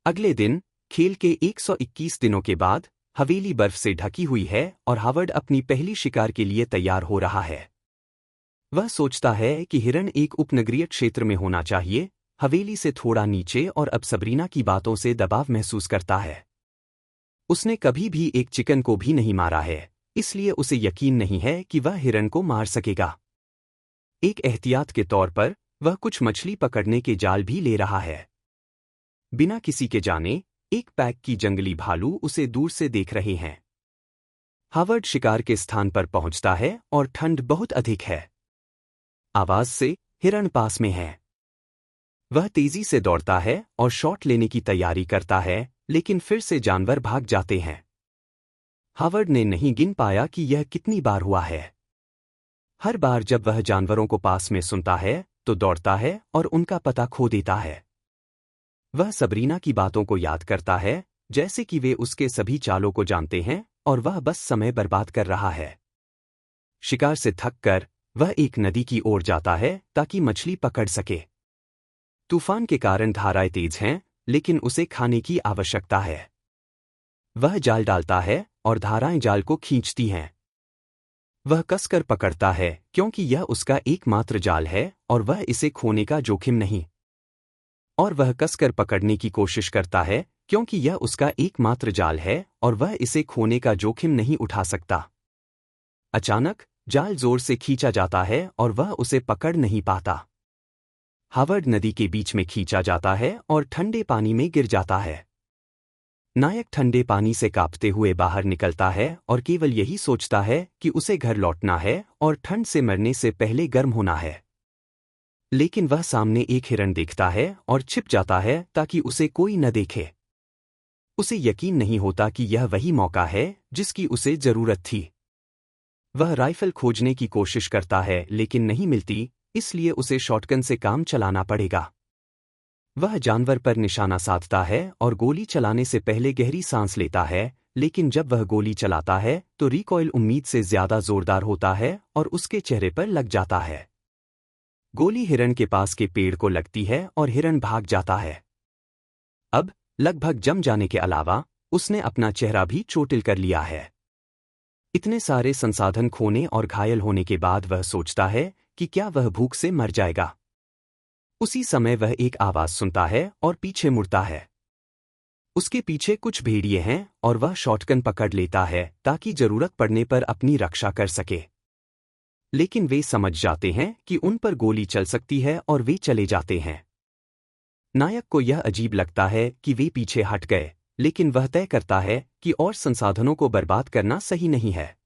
अगले दिन, खेल के 121 दिनों के बाद, हवेली बर्फ से ढकी हुई है और हावर्ड अपनी पहली शिकार के लिए तैयार हो रहा है। वह सोचता है कि हिरन एक उपनगरीय क्षेत्र में होना चाहिए, हवेली से थोड़ा नीचे, और अब सबरीना की बातों से दबाव महसूस करता है। उसने कभी भी एक चिकन को भी नहीं मारा है, इसलिए उसे यकीन नहीं है कि वह हिरन को मार सकेगा। एक एहतियात के तौर पर, वह कुछ मछली पकड़ने के जाल भी ले रहा है। बिना किसी के जाने, एक पैक की जंगली भालू उसे दूर से देख रहे हैं। हावर्ड शिकार के स्थान पर पहुंचता है और ठंड बहुत अधिक है। आवाज से हिरन पास में है। वह तेजी से दौड़ता है और शॉट लेने की तैयारी करता है, लेकिन फिर से जानवर भाग जाते हैं। हावर्ड ने नहीं गिन पाया कि यह कितनी बार हुआ है। हर बार जब वह जानवरों को पास में सुनता है, तो दौड़ता है और उनका पता खो देता है। वह सबरीना की बातों को याद करता है, जैसे कि वे उसके सभी चालों को जानते हैं और वह बस समय बर्बाद कर रहा है। शिकार से थक कर, वह एक नदी की ओर जाता है ताकि मछली पकड़ सके। तूफान के कारण धाराएं तेज हैं, लेकिन उसे खाने की आवश्यकता है। वह जाल डालता है और धाराएं जाल को खींचती हैं। वह कसकर पकड़ता है क्योंकि यह उसका एकमात्र जाल है और वह इसे खोने का जोखिम नहीं। और वह कसकर पकड़ने की कोशिश करता है क्योंकि यह उसका एकमात्र जाल है और वह इसे खोने का जोखिम नहीं उठा सकता। अचानक, जाल जोर से खींचा जाता है और वह उसे पकड़ नहीं पाता। हावर्ड नदी के बीच में खींचा जाता है और ठंडे पानी में गिर जाता है। नायक ठंडे पानी से कांपते हुए बाहर निकलता है और केवल यही सोचता है कि उसे घर लौटना है और ठंड से मरने से पहले गर्म होना है। लेकिन वह सामने एक हिरन देखता है और छिप जाता है ताकि उसे कोई न देखे। उसे यकीन नहीं होता कि यह वही मौका है जिसकी उसे जरूरत थी। वह राइफल खोजने की कोशिश करता है लेकिन नहीं मिलती, इसलिए उसे शॉटगन से काम चलाना पड़ेगा। वह जानवर पर निशाना साधता है और गोली चलाने से पहले गहरी सांस लेता है, लेकिन जब वह गोली चलाता है तो रिकॉइल उम्मीद से ज्यादा जोरदार होता है और उसके चेहरे पर लग जाता है। गोली हिरन के पास के पेड़ को लगती है और हिरन भाग जाता है। अब, लगभग जम जाने के अलावा, उसने अपना चेहरा भी चोटिल कर लिया है। इतने सारे संसाधन खोने और घायल होने के बाद वह सोचता है कि क्या वह भूख से मर जाएगा। उसी समय वह एक आवाज सुनता है और पीछे मुड़ता है। उसके पीछे कुछ भेड़िए हैं और वह शॉटगन पकड़ लेता है ताकि जरूरत पड़ने पर अपनी रक्षा कर सके। लेकिन वे समझ जाते हैं कि उन पर गोली चल सकती है और वे चले जाते हैं। नायक को यह अजीब लगता है कि वे पीछे हट गए, लेकिन वह तय करता है कि और संसाधनों को बर्बाद करना सही नहीं है।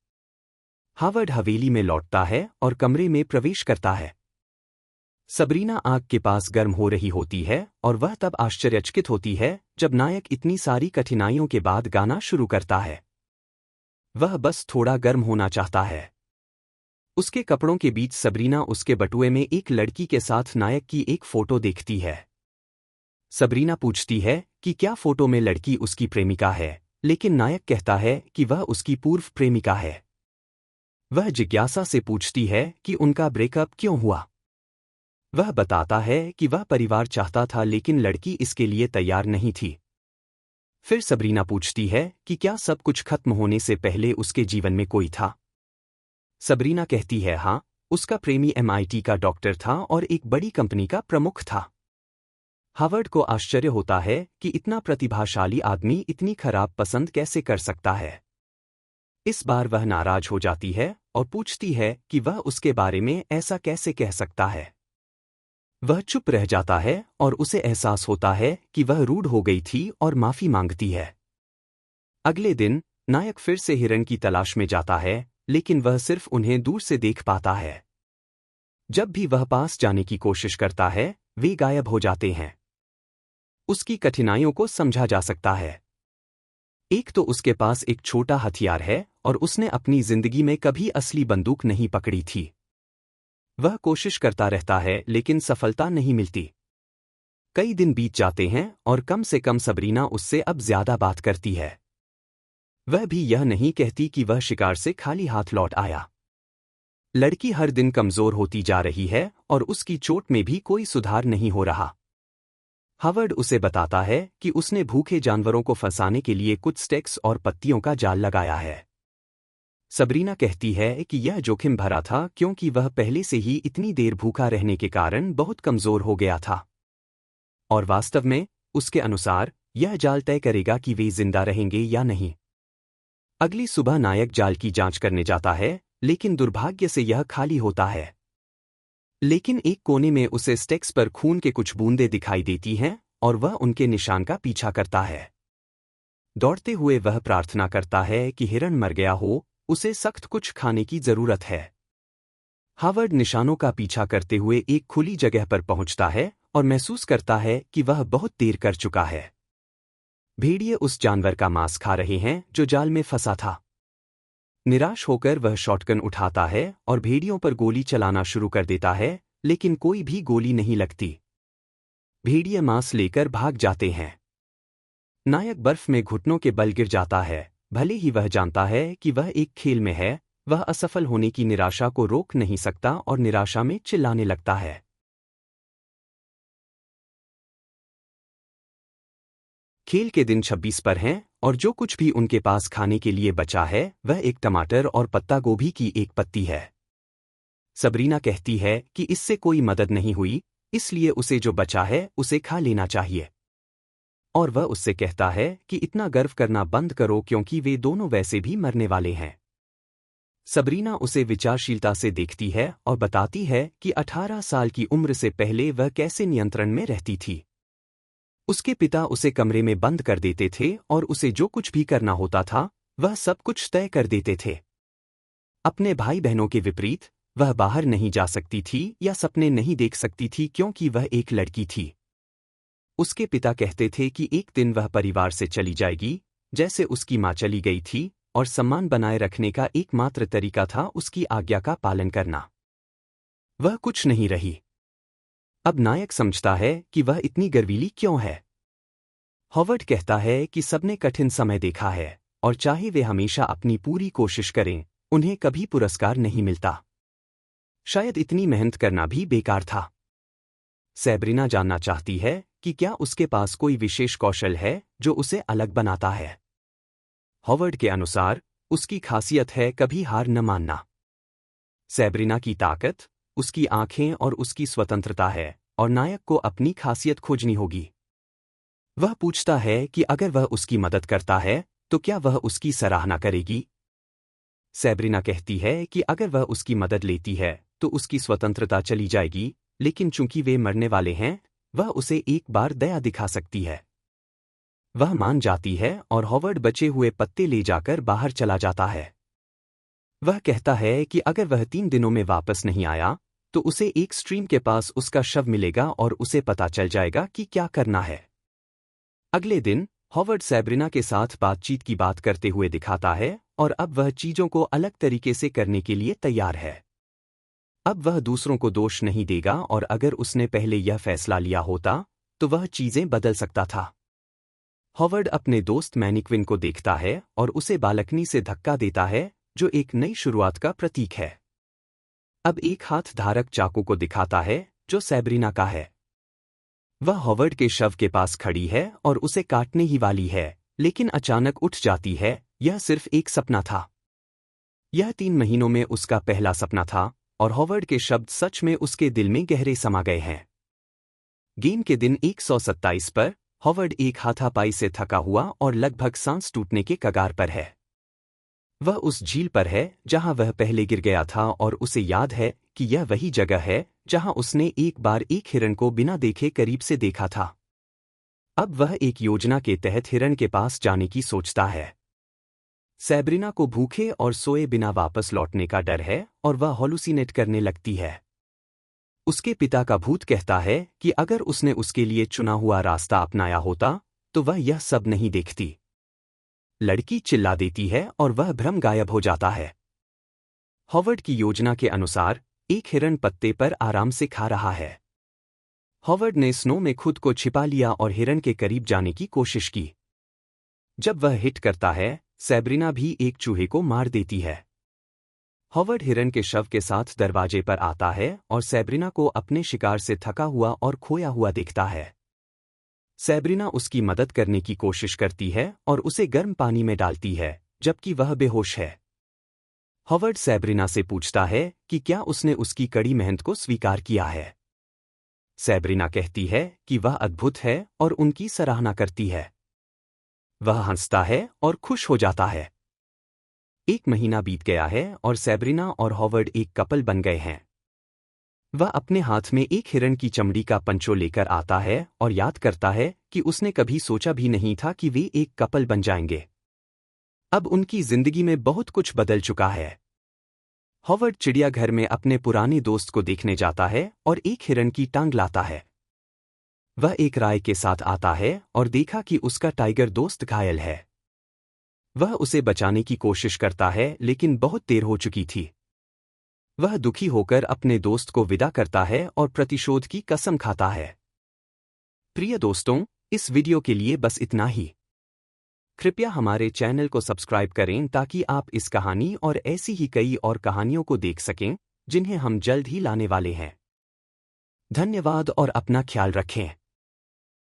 हावर्ड हवेली में लौटता है और कमरे में प्रवेश करता है। सबरीना आग के पास गर्म हो रही होती है और वह तब आश्चर्यचकित होती है जब नायक इतनी सारी कठिनाइयों के बाद गाना शुरू करता है। वह बस थोड़ा गर्म होना चाहता है। उसके कपड़ों के बीच सबरीना उसके बटुए में एक लड़की के साथ नायक की एक फोटो देखती है। सबरीना पूछती है कि क्या फोटो में लड़की उसकी प्रेमिका है, लेकिन नायक कहता है कि वह उसकी पूर्व प्रेमिका है। वह जिज्ञासा से पूछती है कि उनका ब्रेकअप क्यों हुआ। वह बताता है कि वह परिवार चाहता था लेकिन लड़की इसके लिए तैयार नहीं थी। फिर सबरीना पूछती है कि क्या सब कुछ खत्म होने से पहले उसके जीवन में कोई था। सबरीना कहती है हाँ, उसका प्रेमी MIT का डॉक्टर था और एक बड़ी कंपनी का प्रमुख था। हावर्ड को आश्चर्य होता है कि इतना प्रतिभाशाली आदमी इतनी खराब पसंद कैसे कर सकता है। इस बार वह नाराज हो जाती है और पूछती है कि वह उसके बारे में ऐसा कैसे कह सकता है। वह चुप रह जाता है और उसे एहसास होता है कि वह रूड हो गई थी और माफी मांगती है। अगले दिन, नायक फिर से हिरन की तलाश में जाता है, लेकिन वह सिर्फ उन्हें दूर से देख पाता है। जब भी वह पास जाने की कोशिश करता है, वे गायब हो जाते हैं। उसकी कठिनाइयों को समझा जा सकता है। एक तो उसके पास एक छोटा हथियार है और उसने अपनी जिंदगी में कभी असली बंदूक नहीं पकड़ी थी। वह कोशिश करता रहता है लेकिन सफलता नहीं मिलती। कई दिन बीत जाते हैं और कम से कम सबरीना उससे अब ज्यादा बात करती है। वह भी यह नहीं कहती कि वह शिकार से खाली हाथ लौट आया। लड़की हर दिन कमजोर होती जा रही है और उसकी चोट में भी कोई सुधार नहीं हो रहा। हावर्ड उसे बताता है कि उसने भूखे जानवरों को फंसाने के लिए कुछ स्टेक्स और पत्तियों का जाल लगाया है। सबरीना कहती है कि यह जोखिम भरा था क्योंकि वह पहले से ही इतनी देर भूखा रहने के कारण बहुत कमजोर हो गया था। और वास्तव में, उसके अनुसार, यह जाल तय करेगा कि वे जिंदा रहेंगे या नहीं। अगली सुबह नायक जाल की जांच करने जाता है, लेकिन दुर्भाग्य से यह खाली होता है। लेकिन एक कोने में उसे स्टेक्स पर खून के कुछ बूंदें दिखाई देती हैं और वह उनके निशान का पीछा करता है। दौड़ते हुए वह प्रार्थना करता है कि हिरण मर गया हो, उसे सख्त कुछ खाने की जरूरत है। हावर्ड निशानों का पीछा करते हुए एक खुली जगह पर पहुंचता है और महसूस करता है कि वह बहुत देर कर चुका है। भेड़िए उस जानवर का मांस खा रहे हैं जो जाल में फंसा था। निराश होकर वह शॉटगन उठाता है और भेड़ियों पर गोली चलाना शुरू कर देता है, लेकिन कोई भी गोली नहीं लगती। भेड़िए मांस लेकर भाग जाते हैं। नायक बर्फ में घुटनों के बल गिर जाता है। भले ही वह जानता है कि वह एक खेल में है, वह असफल होने की निराशा को रोक नहीं सकता और निराशा में चिल्लाने लगता है। खेल के दिन 26 पर हैं और जो कुछ भी उनके पास खाने के लिए बचा है वह एक टमाटर और पत्ता गोभी की एक पत्ती है। सबरीना कहती है कि इससे कोई मदद नहीं हुई, इसलिए उसे जो बचा है उसे खा लेना चाहिए। और वह उससे कहता है कि इतना गर्व करना बंद करो क्योंकि वे दोनों वैसे भी मरने वाले हैं। सबरीना उसे विचारशीलता से देखती है और बताती है कि 18 साल की उम्र से पहले वह कैसे नियंत्रण में रहती थी। उसके पिता उसे कमरे में बंद कर देते थे और उसे जो कुछ भी करना होता था वह सब कुछ तय कर देते थे। अपने भाई बहनों के विपरीत, वह बाहर नहीं जा सकती थी या सपने नहीं देख सकती थी क्योंकि वह एक लड़की थी। उसके पिता कहते थे कि एक दिन वह परिवार से चली जाएगी, जैसे उसकी मां चली गई थी, और सम्मान बनाए रखने का एकमात्र तरीका था उसकी आज्ञा का पालन करना। वह कुछ नहीं रही। अब नायक समझता है कि वह इतनी गर्वीली क्यों है। हॉवर्ड कहता है कि सबने कठिन समय देखा है और चाहे वे हमेशा अपनी पूरी कोशिश करें, उन्हें कभी पुरस्कार नहीं मिलता। शायद इतनी मेहनत करना भी बेकार था। सैब्रिना जानना चाहती है कि क्या उसके पास कोई विशेष कौशल है जो उसे अलग बनाता है। हॉवर्ड के अनुसार, उसकी खासियत है कभी हार न मानना। सैब्रिना की ताकत, उसकी आंखें और उसकी स्वतंत्रता है, और नायक को अपनी खासियत खोजनी होगी। वह पूछता है कि अगर वह उसकी मदद करता है तो क्या वह उसकी सराहना करेगी। सैब्रिना कहती है कि अगर वह उसकी मदद लेती है तो उसकी स्वतंत्रता चली जाएगी, लेकिन चूंकि वे मरने वाले हैं, वह उसे एक बार दया दिखा सकती है। वह मान जाती है और हॉवर्ड बचे हुए पत्ते ले जाकर बाहर चला जाता है। वह कहता है कि अगर वह 3 दिनों में वापस नहीं आया तो उसे एक स्ट्रीम के पास उसका शव मिलेगा और उसे पता चल जाएगा कि क्या करना है। अगले दिन, हॉवर्ड सैब्रिना के साथ बातचीत की बात करते हुए दिखाता है और अब वह चीजों को अलग तरीके से करने के लिए तैयार है। अब वह दूसरों को दोष नहीं देगा और अगर उसने पहले यह फैसला लिया होता तो वह चीजें बदल सकता था। हॉवर्ड अपने दोस्त मैनिक्विन को देखता है और उसे बालकनी से धक्का देता है, जो एक नई शुरुआत का प्रतीक है। अब एक हाथ धारक चाकू को दिखाता है जो सैब्रिना का है। वह हॉवर्ड के शव के पास खड़ी है और उसे काटने ही वाली है, लेकिन अचानक उठ जाती है। यह सिर्फ एक सपना था। यह 3 महीनों में उसका पहला सपना था और हॉवर्ड के शब्द सच में उसके दिल में गहरे समा गए हैं। गेम के दिन 127 पर, हॉवर्ड एक हाथापाई से थका हुआ और लगभग सांस टूटने के कगार पर है। वह उस झील पर है जहां वह पहले गिर गया था और उसे याद है कि यह वही जगह है जहां उसने एक बार एक हिरण को बिना देखे करीब से देखा था। अब वह एक योजना के तहत हिरण के पास जाने की सोचता है। सैब्रिना को भूखे और सोए बिना वापस लौटने का डर है और वह हॉलुसिनेट करने लगती है। उसके पिता का भूत कहता है कि अगर उसने उसके लिए चुना हुआ रास्ता अपनाया होता तो वह यह सब नहीं देखती। लड़की चिल्ला देती है और वह भ्रम गायब हो जाता है। हॉवर्ड की योजना के अनुसार, एक हिरण पत्ते पर आराम से खा रहा है। हॉवर्ड ने स्नो में खुद को छिपा लिया और हिरण के करीब जाने की कोशिश की। जब वह हिट करता है, सैब्रिना भी एक चूहे को मार देती है। हॉवर्ड हिरण के शव के साथ दरवाजे पर आता है और सैब्रिना को अपने शिकार से थका हुआ और खोया हुआ दिखता है। सैब्रिना उसकी मदद करने की कोशिश करती है और उसे गर्म पानी में डालती है, जबकि वह बेहोश है। हॉवर्ड सैब्रिना से पूछता है कि क्या उसने उसकी कड़ी मेहनत को स्वीकार किया है। सैब्रिना कहती है कि वह अद्भुत है और उनकी सराहना करती है। वह हंसता है और खुश हो जाता है। 1 महीना बीत गया है और सैब्रिना और हॉवर्ड एक कपल बन गए हैं। वह अपने हाथ में एक हिरण की चमड़ी का पंचो लेकर आता है और याद करता है कि उसने कभी सोचा भी नहीं था कि वे एक कपल बन जाएंगे। अब उनकी जिंदगी में बहुत कुछ बदल चुका है। हॉवर्ड चिड़ियाघर में अपने पुराने दोस्त को देखने जाता है और एक हिरण की टांग लाता है। वह एक राय के साथ आता है और देखा कि उसका टाइगर दोस्त घायल है। वह उसे बचाने की कोशिश करता है लेकिन बहुत देर हो चुकी थी। वह दुखी होकर अपने दोस्त को विदा करता है और प्रतिशोध की कसम खाता है। प्रिय दोस्तों, इस वीडियो के लिए बस इतना ही। कृपया हमारे चैनल को सब्सक्राइब करें ताकि आप इस कहानी और ऐसी ही कई और कहानियों को देख सकें, जिन्हें हम जल्द ही लाने वाले हैं। धन्यवाद और अपना ख्याल रखें।